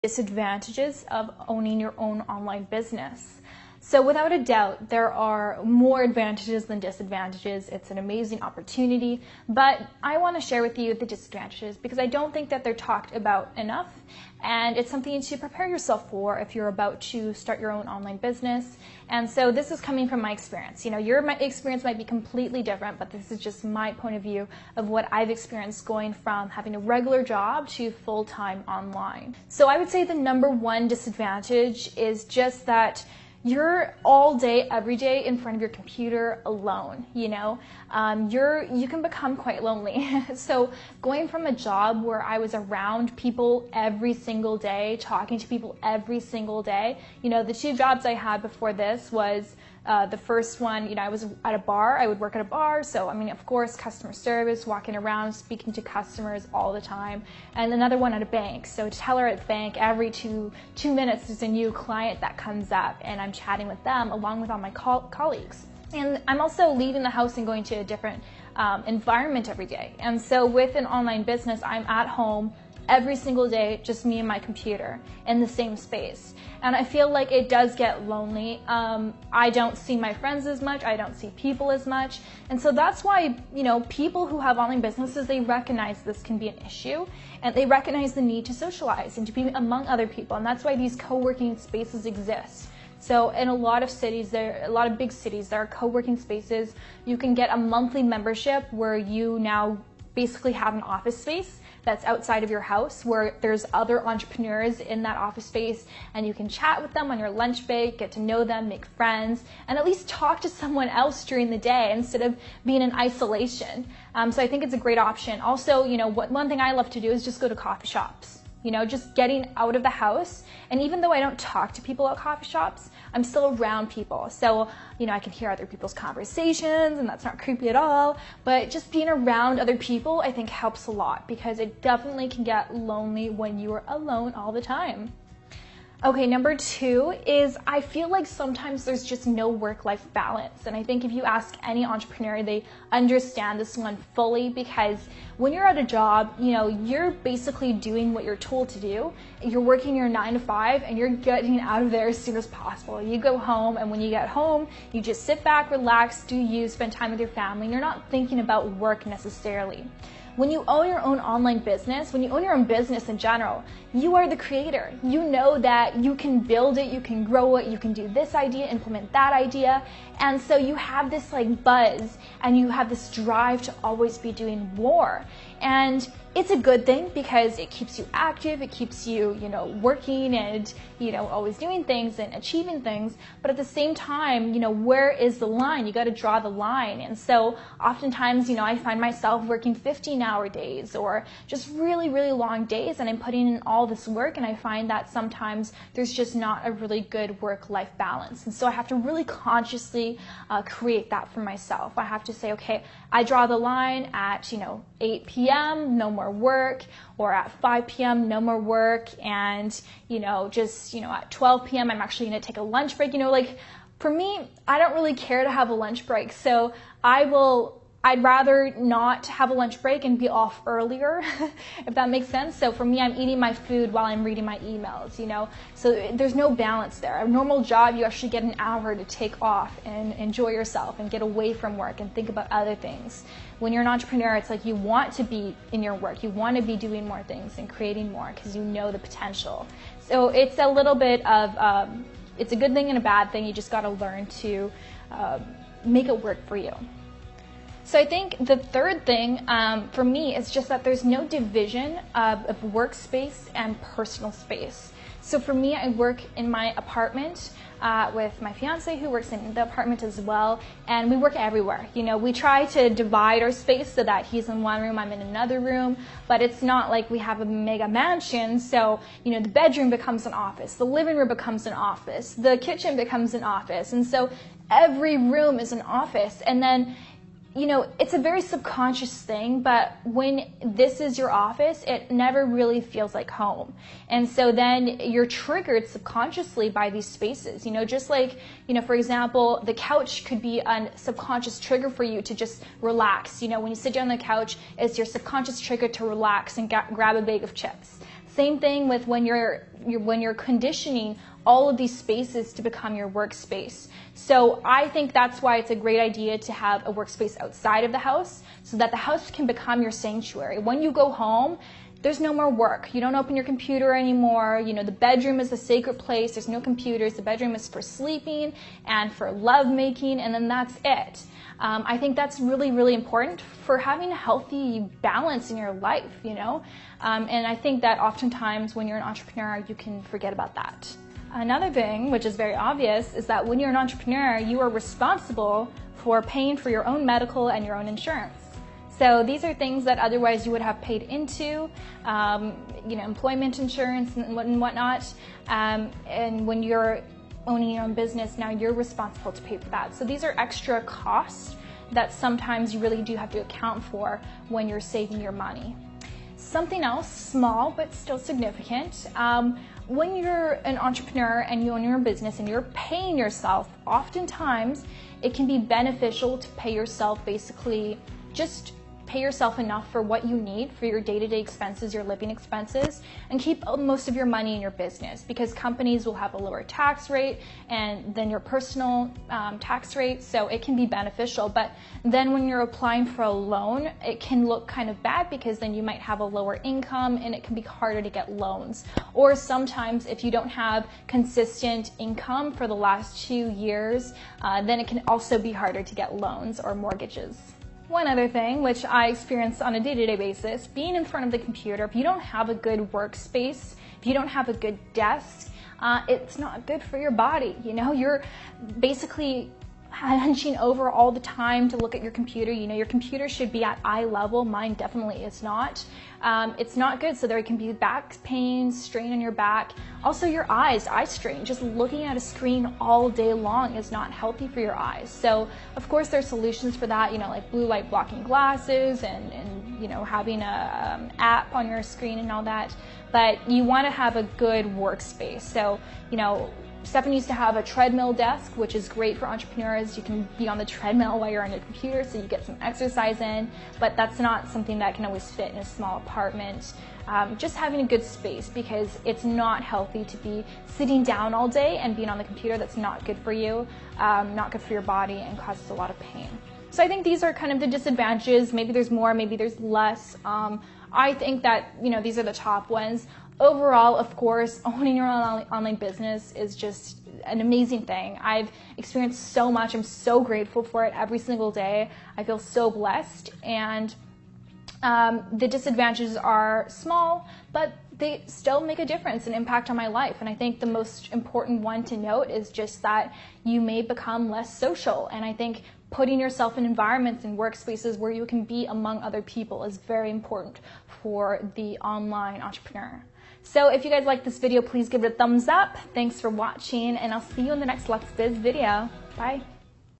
Disadvantages of owning your own online business. So without a doubt, there are more advantages than disadvantages. It's an amazing opportunity, but I want to share with you the disadvantages because I don't think that they're talked about enough, and it's something to prepare yourself for if you're about to start your own online business. And so this is coming from my experience. Your experience might be completely different, but this is just my point of view of what I've experienced going from having a regular job to full-time online. So I would say the number one disadvantage is just that you're all day, every day in front of your computer alone, you can become quite lonely. So going from a job where I was around people every single day, talking to people every single day, the two jobs I had before this was the first one, I was at a bar, I would work at a bar, so of course, customer service, walking around, speaking to customers all the time, and another one at a bank. So teller at bank, every two minutes there's a new client that comes up, and I'm chatting with them along with all my colleagues. And I'm also leaving the house and going to a different environment every day. And so with an online business, I'm at home every single day, just me and my computer in the same space. And I feel like it does get lonely. I don't see my friends as much. I don't see people as much. And so that's why, people who have online businesses, they recognize this can be an issue, and they recognize the need to socialize and to be among other people. And that's why these co-working spaces exist. So in a lot of cities, a lot of big cities, there are co-working spaces. You can get a monthly membership where you now basically have an office space that's outside of your house where there's other entrepreneurs in that office space, and you can chat with them on your lunch break, get to know them, make friends, and at least talk to someone else during the day instead of being in isolation. So I think it's a great option. Also, one thing I love to do is just go to coffee shops. Just getting out of the house. And even though I don't talk to people at coffee shops, I'm still around people. So, I can hear other people's conversations, and that's not creepy at all. But just being around other people, I think helps a lot because it definitely can get lonely when you are alone all the time. Okay, number two is I feel like sometimes there's just no work-life balance. And I think if you ask any entrepreneur, they understand this one fully because when you're at a job, you're basically doing what you're told to do. You're working your 9 to 5 and you're getting out of there as soon as possible. You go home, and when you get home, you just sit back, relax, do you, spend time with your family, and you're not thinking about work necessarily. When you own your own online business, when you own your own business in general, you are the creator. You know that you can build it, you can grow it, you can do this idea, implement that idea. And so you have this buzz, and you have this drive to always be doing more. And it's a good thing because it keeps you active, it keeps you, working and, always doing things and achieving things. But at the same time, where is the line? You got to draw the line. And so oftentimes, I find myself working 15-hour days or just really, really long days, and I'm putting in all this work, and I find that sometimes there's just not a really good work-life balance. And so I have to really consciously create that for myself. I have to say, okay, I draw the line at, 8 p.m., no more work, or at 5 p.m., no more work, and, at 12 p.m., I'm actually going to take a lunch break. For me, I don't really care to have a lunch break, so I'd rather not have a lunch break and be off earlier, if that makes sense. So for me, I'm eating my food while I'm reading my emails, So there's no balance there. A normal job, you actually get an hour to take off and enjoy yourself and get away from work and think about other things. When you're an entrepreneur, it's like you want to be in your work. You want to be doing more things and creating more because you know the potential. So it's a little bit of, it's a good thing and a bad thing. You just got to learn to make it work for you. So I think the third thing for me is just that there's no division of workspace and personal space. So for me, I work in my apartment with my fiance who works in the apartment as well, and we work everywhere. We try to divide our space so that he's in one room, I'm in another room, but it's not like we have a mega mansion, so the bedroom becomes an office, the living room becomes an office, the kitchen becomes an office, and so every room is an office. And then it's a very subconscious thing, but when this is your office, it never really feels like home. And so then you're triggered subconsciously by these spaces, just like, for example, the couch could be a subconscious trigger for you to just relax. When you sit down on the couch, it's your subconscious trigger to relax and grab a bag of chips. Same thing with when you're conditioning all of these spaces to become your workspace. So I think that's why it's a great idea to have a workspace outside of the house so that the house can become your sanctuary. When you go home, there's no more work. You don't open your computer anymore. You know, the bedroom is a sacred place. There's no computers. The bedroom is for sleeping and for lovemaking, and then that's it. I think that's really, really important for having a healthy balance in your life, you know? And I think that oftentimes when you're an entrepreneur, you can forget about that. Another thing, which is very obvious, is that when you're an entrepreneur, you are responsible for paying for your own medical and your own insurance. So these are things that otherwise you would have paid into, you know, employment insurance and whatnot. And when you're owning your own business, now you're responsible to pay for that. So these are extra costs that sometimes you really do have to account for when you're saving your money. Something else, small but still significant, when you're an entrepreneur and you own your own business and you're paying yourself, oftentimes it can be beneficial to pay yourself, basically just pay yourself enough for what you need for your day-to-day expenses, your living expenses, and keep most of your money in your business, because companies will have a lower tax rate and then your personal tax rate, so it can be beneficial. But then when you're applying for a loan, it can look kind of bad because then you might have a lower income and it can be harder to get loans. Or sometimes if you don't have consistent income for the last 2 years, then it can also be harder to get loans or mortgages. One other thing, which I experience on a day-to-day basis, being in front of the computer, if you don't have a good workspace, if you don't have a good desk, it's not good for your body. You know, you're basically hunching over all the time to look at your computer. You know, your computer should be at eye level. Mine definitely is not. It's not good. So there can be back pain, strain on your back. Also your eyes, eye strain. Just looking at a screen all day long is not healthy for your eyes. So of course there's solutions for that, you know, like blue light blocking glasses and you know, having a app on your screen and all that. But you want to have a good workspace. So, you know, Stephanie used to have a treadmill desk, which is great for entrepreneurs. You can be on the treadmill while you're on your computer, so you get some exercise in, but that's not something that can always fit in a small apartment. Just having a good space, because it's not healthy to be sitting down all day and being on the computer. That's not good for you, not good for your body, and causes a lot of pain. So I think these are kind of the disadvantages. Maybe there's more, maybe there's less. I think that, you know, these are the top ones. Overall, of course, owning your own online business is just an amazing thing. I've experienced so much. I'm so grateful for it every single day. I feel so blessed. And the disadvantages are small, but they still make a difference and impact on my life. And I think the most important one to note is just that you may become less social. And I think putting yourself in environments and workspaces where you can be among other people is very important for the online entrepreneur. So if you guys like this video, please give it a thumbs up. Thanks for watching, and I'll see you in the next Let's Biz video. Bye.